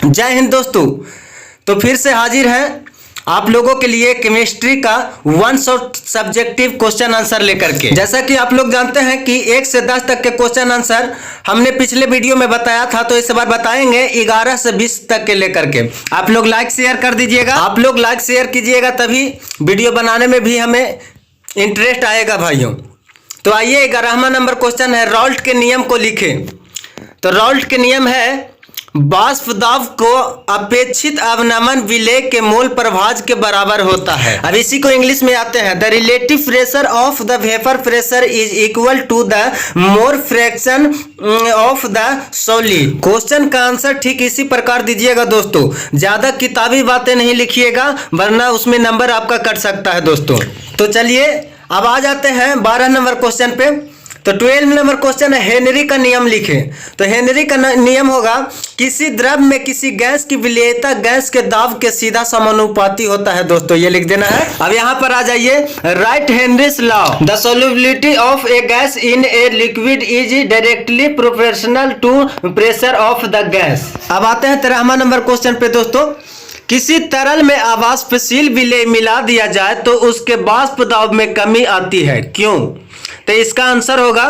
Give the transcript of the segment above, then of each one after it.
जय हिंद दोस्तों। तो फिर से हाजिर है आप लोगों के लिए केमिस्ट्री का one shot subjective question answer लेकर के। जैसा कि आप लोग जानते हैं कि 1 से 10 तक के क्वेश्चन आंसर हमने पिछले वीडियो में बताया था, तो इस बार बताएंगे 11 से 20 तक के लेकर के। आप लोग लाइक शेयर कर दीजिएगा, आप लोग लाइक शेयर कीजिएगा, तभी वीडियो बनाने में भी हमें इंटरेस्ट आएगा भाइयों। तो आइए 11वां नंबर क्वेश्चन है, रॉल्ट के नियम को लिखें। तो रॉल्ट के नियम है वाष्प दाब को अपेक्षित अवनमन विलेय के मोल प्रभाज के बराबर होता है। अब इसी को इंग्लिश में आते हैं, the relative pressure of the vapour pressure is equal to the mole fraction of the solid. Question का आंसर ठीक इसी प्रकार दीजिएगा दोस्तों, ज्यादा किताबी बातें नहीं लिखिएगा वरना उसमें नंबर आपका कट सकता है दोस्तों। तो चलिए अब आ जाते हैं 12 नंबर क्वेश्चन पे। तो 12 नंबर क्वेश्चन है, हेनरी का नियम लिखें। तो हेनरी का नियम होगा किसी द्रव में किसी गैस की विलेयता गैस के दाब के सीधा समानुपाती होता है दोस्तों, ये लिख देना है। अब यहाँ पर आ जाइए, right Henry's law, the solubility of a gas in a liquid is directly proportional to pressure of the gas. अब आते हैं 13वां नंबर क्वेश्चन पे दोस्तों, किसी तरल में अवाष्पशील विलेय मिला दिया जाए तो उसके वाष्प दाब में कमी आती है, क्यों? तो इसका आंसर होगा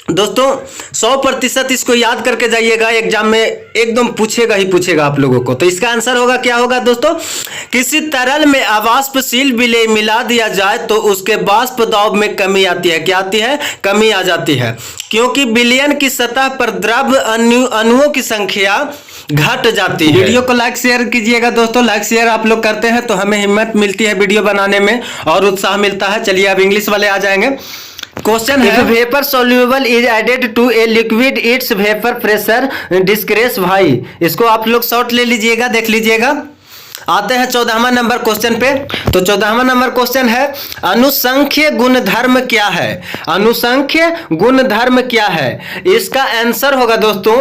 दोस्तों 100% इसको याद करके जाइएगा, एग्जाम में एकदम पूछेगा ही पूछेगा आप लोगों को। तो इसका आंसर होगा क्या होगा दोस्तों, किसी तरल में अवाष्पशील विलेय मिला दिया जाए तो उसके वाष्प दाब में कमी आती है। क्या आती है? कमी आ जाती है, क्योंकि विलयन की सतह पर द्रव अणुओं की संख्या घट जाती है। वीडियो को लाइक शेयर कीजिएगा दोस्तों, लाइक शेयर आप लोग करते हैं तो हमें हिम्मत मिलती है वीडियो बनाने में और उत्साह मिलता है। चलिए अब इंग्लिश वाले आ जाएंगे। क्वेश्चन है, vapour soluble is added to a liquid its vapour pressure decrease भाई। इसको आप लोग शॉर्ट ले लीजिएगा, देख लीजिएगा। आते हैं 14वां नंबर क्वेश्चन पे। तो 14वां नंबर क्वेश्चन है, अनुसंख्य गुणधर्म क्या है? अनुसंख्य गुणधर्म क्या है? इसका आंसर होगा दोस्तों,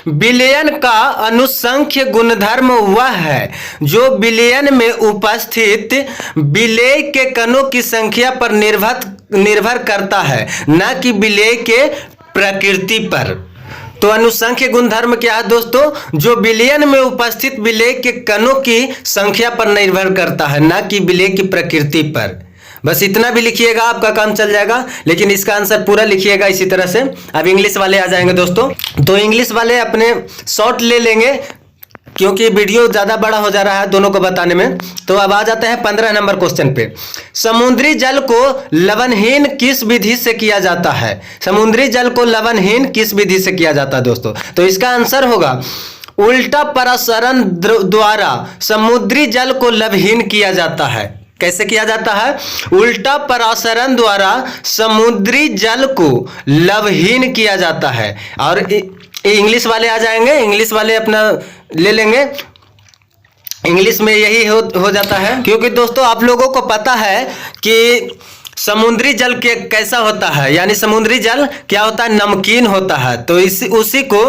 विलयन का अनुसंख्य गुणधर्म वह है जो विलयन में उपस्थित विलेय के कणों की संख्या पर निर्भर करता है, न कि विलेय के प्रकृति पर। तो अनुसंख्य गुणधर्म क्या है दोस्तों? जो विलयन में उपस्थित विलेय के कणों की संख्या पर निर्भर करता है, न कि विलेय की प्रकृति पर। बस इतना भी लिखिएगा, आपका काम चल जाएगा, लेकिन इसका आंसर पूरा लिखिएगा इसी तरह से। अब इंग्लिश वाले आ जाएंगे दोस्तों। तो इंग्लिश वाले अपने शॉर्ट ले लेंगे क्योंकि वीडियो ज़्यादा बड़ा हो जा रहा है दोनों को बताने में। तो अब आ जाते हैं 15 नंबर क्वेश्चन पे। समुद्री जल को लवणहीन किस विधि से किया जाता है? समुद्री जल को लवणहीन किस विधि से किया जाता है दोस्तों? तो इसका आंसर होगा, उल्टा परासरण द्वारा समुद्री जल को लवणहीन किया जाता है। कैसे किया जाता है? उल्टा परासरण द्वारा समुद्री जल को लवणहीन किया जाता है। और इंग्लिश वाले आ जाएंगे, इंग्लिश वाले अपना ले लेंगे। इंग्लिश में यही हो जाता है, क्योंकि दोस्तों आप लोगों को पता है कि समुद्री जल के कैसा होता है, यानी समुद्री जल क्या होता है? नमकीन होता है। तो उसी को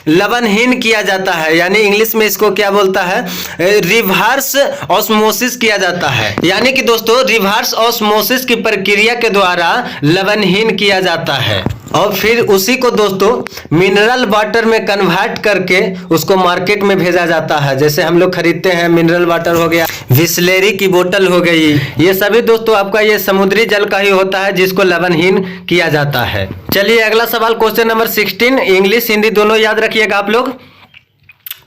लवणहीन किया जाता है, यानी इंग्लिश में इसको क्या बोलता है? रिवर्स ऑस्मोसिस किया जाता है। यानी कि दोस्तों रिवर्स ऑस्मोसिस की प्रक्रिया के द्वारा लवणहीन किया जाता है और फिर उसी को दोस्तों मिनरल वाटर में कन्वर्ट करके उसको मार्केट में भेजा जाता है। जैसे हम लोग खरीदते हैं मिनरल वाटर हो गया, बिसलेरी की बोतल हो गई, ये सभी दोस्तों आपका ये समुद्री जल का ही होता है जिसको लवणहीन किया जाता है। चलिए अगला सवाल, क्वेश्चन नंबर 16, इंग्लिश हिंदी दोनों याद रखिएगा आप लोग।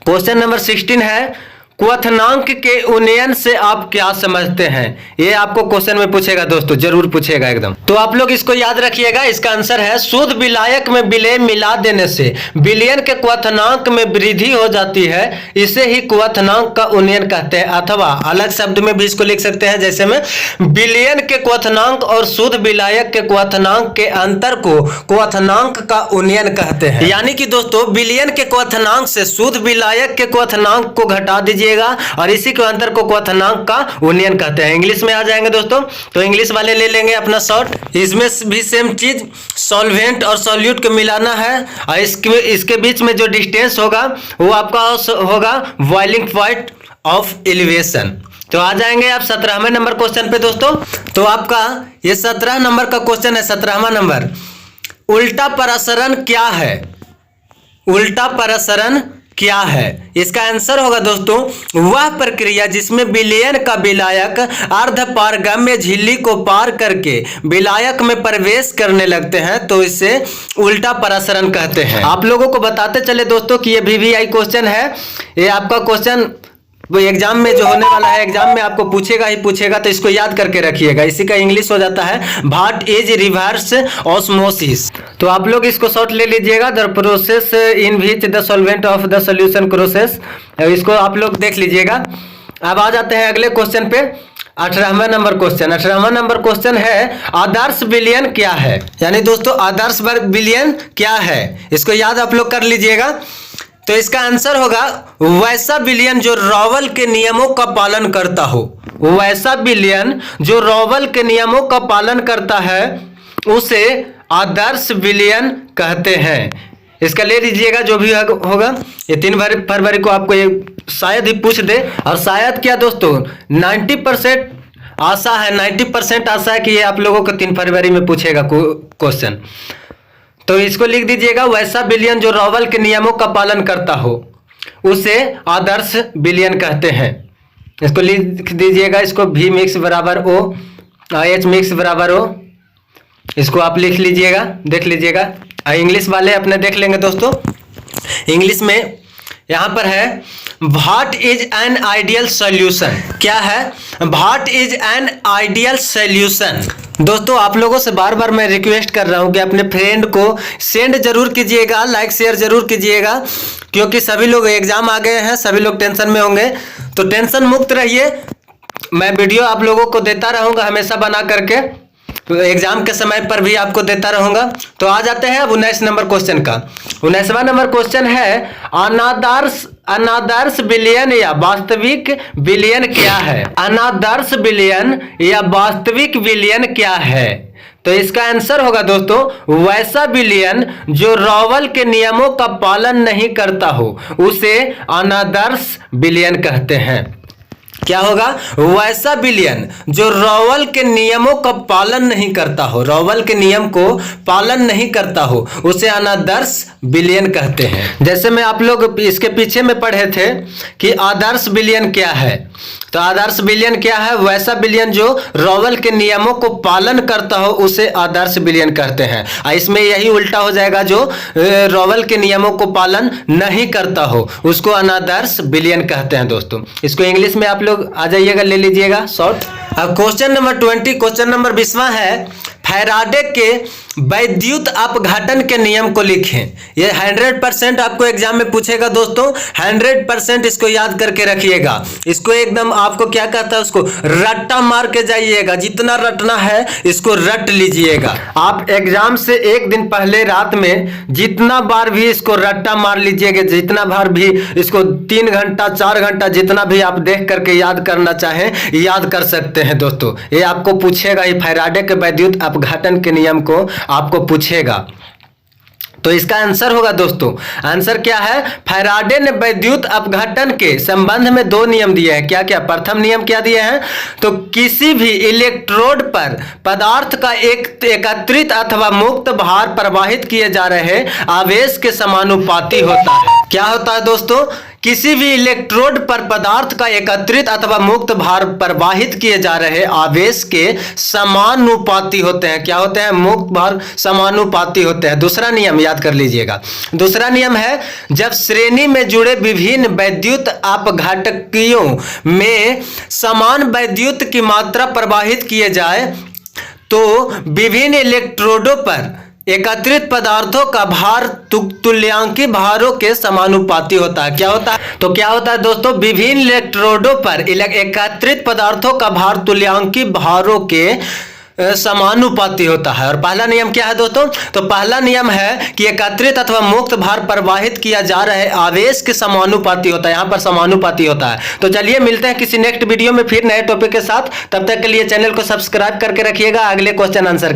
क्वेश्चन नंबर 16 है, क्वथनांक के उन्नयन से आप क्या समझते हैं? ये आपको क्वेश्चन में पूछेगा दोस्तों, जरूर पूछेगा एकदम। तो आप लोग इसको याद रखिएगा। इसका आंसर है, शुद्ध विलायक में विलेय मिला देने से विलयन के क्वथनांक में वृद्धि हो जाती है, इसे ही क्वथनांक का उन्नयन कहते हैं। अथवा अलग शब्द में भी इसको लिख सकते हैं, जैसे में विलयन के क्वथनांक और शुद्ध विलायक के क्वथनांक के अंतर को क्वथनांक का उन्नयन कहते हैं। यानी कि दोस्तों विलयन के क्वथनांक से शुद्ध विलायक के क्वथनांक को घटा दीजिए और इसी के अंतर को क्वथनांक का उन्नयन कहते हैं। इंग्लिश में आ जाएंगे दोस्तों, तो इंग्लिश वाले ले लेंगे अपना शॉर्ट। इसमें भी सेम चीज, सॉल्वेंट और सॉल्यूट को मिलाना है और इसके बीच में जो डिस्टेंस होगा वो आपका होगा बॉइलिंग पॉइंट ऑफ एलिवेशन। तो आ जाएंगे आप 17वें नंबर क्वेश्चन पे दोस्तों। तो आपका ये 17 नंबर का क्वेश्चन है, 17वां नंबर, उल्टा परासरण क्या है? उल्टा परासरण क्या है? इसका आंसर होगा दोस्तों वह प्रक्रिया जिसमें विलयन का विलायक अर्ध पारगम्य झिल्ली को पार करके विलायक में प्रवेश करने लगते हैं, तो इसे उल्टा परासरण कहते हैं। आप लोगों को बताते चले दोस्तों कि ये VVI क्वेश्चन है। ये आपका क्वेश्चन वो एग्जाम में जो होने वाला है, एग्जाम में आपको पूछेगा ही पूछेगा, तो इसको याद करके रखिएगा। इसी का इंग्लिश हो जाता है व्हाट इज रिवर्स ऑस्मोसिस। तो आप लोग इसको शॉर्ट ले लीजिएगा, the process in which the solvent of the solution crosses. इसको आप लोग देख लीजिएगा। अब आ जाते हैं अगले क्वेश्चन पे। 18वां नंबर क्वेश्चन। 18वां नंबर क्वेश्चन है आदर्श विलयन क्या है? यानी दोस्तों आदर्श विलयन क्या है, इसको याद आप लोग कर लीजिएगा। तो इसका आंसर होगा वैसा विलयन जो रॉवल के नियमों का पालन करता हो। वैसा विलयन जो रॉवल के नियमों का पालन करता है उसे आदर्श विलयन कहते हैं। इसका ले लीजिएगा जो भी होगा। ये 3 फरवरी को आपको ये शायद ही पूछ दे, और शायद क्या दोस्तों 90% आशा है, 90% आशा है कि ये आप लोगों को 3 फरवरी में पूछेगा क्वेश्चन। तो इसको लिख दीजिएगा वैसा विलयन जो रॉवल के नियमों का पालन करता हो उसे आदर्श विलयन कहते हैं। इसको लिख दीजिएगा। इसको V मिक्स बराबर O, H मिक्स बराबर O, इसको आप लिख लीजिएगा, देख लीजिएगा। इंग्लिश वाले अपने देख लेंगे दोस्तों। इंग्लिश में यहाँ पर है what is an ideal solution. क्या है? What is an ideal solution. दोस्तों आप लोगों से बार बार मैं रिक्वेस्ट कर रहा हूं कि अपने फ्रेंड को सेंड जरूर कीजिएगा, लाइक शेयर जरूर कीजिएगा, क्योंकि सभी लोग एग्जाम आ गए हैं, सभी लोग टेंशन में होंगे। तो टेंशन मुक्त रहिए, मैं वीडियो आप लोगों को देता रहूंगा हमेशा बना करके, तो एग्जाम के समय पर भी आपको देता रहूंगा। तो आ जाते हैं अब 19 नंबर क्वेश्चन का। 19वां नंबर क्वेश्चन है अनादर्श विलयन या वास्तविक विलयन क्या है? अनादर्श विलयन या वास्तविक विलयन क्या है? तो इसका आंसर होगा दोस्तों वैसा विलयन जो रॉवल के नियमों का पालन नहीं करता हो उसे अनादर्श विलयन कहते हैं। क्या होगा? वैसा विलयन जो रॉवल के नियमों का पालन नहीं करता हो, रॉवल के नियम को पालन नहीं करता हो उसे अनादर्श विलयन कहते हैं। जैसे मैं आप लोग इसके पीछे में पढ़े थे कि आदर्श विलयन क्या है, तो आदर्श विलयन क्या है? वैसा विलयन जो रॉवल के नियमों को पालन करता हो उसे आदर्श विलयन कहते हैं। इसमें यही उल्टा हो जाएगा, जो रॉवल के नियमों को पालन नहीं करता हो उसको अनादर्श विलयन कहते हैं दोस्तों। इसको इंग्लिश में आप लोग आ जाइएगा, ले लीजिएगा शॉर्ट। अब क्वेश्चन नंबर 20, क्वेश्चन नंबर 20वां है फैराडे के वैद्युत अपघटन के नियम को लिखें। ये 100% आपको एग्जाम में पूछेगा दोस्तों, 100% इसको याद करके रखिएगा। इसको एकदम आपको क्या कहता है, उसको रट्टा मार के जाइएगा, जितना रटना है इसको रट लीजिएगा। आप एग्जाम से एक दिन पहले रात में जितना बार भी इसको रट्टा मार लीजिएगा, जितना बार भी इसको 3 घंटा 4 घंटा जितना भी आप देख करके याद करना चाहें याद कर सकते हैं दोस्तों। ये आपको पूछेगा, ये फैराडे के वैद्युत अपघटन के नियम को आपको पूछेगा। तो इसका आंसर होगा दोस्तों, आंसर क्या है? फैराडे ने वैद्युत अपघटन के संबंध में 2 नियम दिए हैं। क्या क्या? प्रथम नियम क्या दिए हैं? तो किसी भी इलेक्ट्रोड पर पदार्थ का एक एकत्रित अथवा मुक्त भार प्रवाहित किए जा रहे आवेश के समानुपाती होता है। क्या होता है दोस्तों? किसी भी इलेक्ट्रोड पर पदार्थ का एकत्रित अथवा मुक्त भार प्रवाहित किए जा रहे आवेश के समानुपाती होते हैं। क्या होते हैं? मुक्त भार समानुपाती होते हैं। दूसरा नियम याद कर लीजिएगा। दूसरा नियम है जब श्रेणी में जुड़े विभिन्न वैद्युत अपघटकियों में समान वैद्युत की मात्रा प्रवाहित किए जाए तो विभिन्न इलेक्ट्रोडों पर एकत्रित पदार्थों का भार तुल्यांकी भारों के समानुपाती होता है। क्या होता है? तो क्या होता है दोस्तों? विभिन्न इलेक्ट्रोडों पर एकत्रित पदार्थों का भार तुल्यांकी भारों के समानुपाती होता है। और पहला नियम क्या है दोस्तों? तो पहला नियम है कि एकत्रित अथवा मुक्त भार प्रवाहित किया जा रहे आवेश के समानुपाती होता है। यहाँ पर समानुपाती होता है। तो चलिए मिलते हैं किसी नेक्स्ट वीडियो में फिर नए टॉपिक के साथ। तब तक के लिए चैनल को सब्सक्राइब करके रखिएगा अगले क्वेश्चन आंसर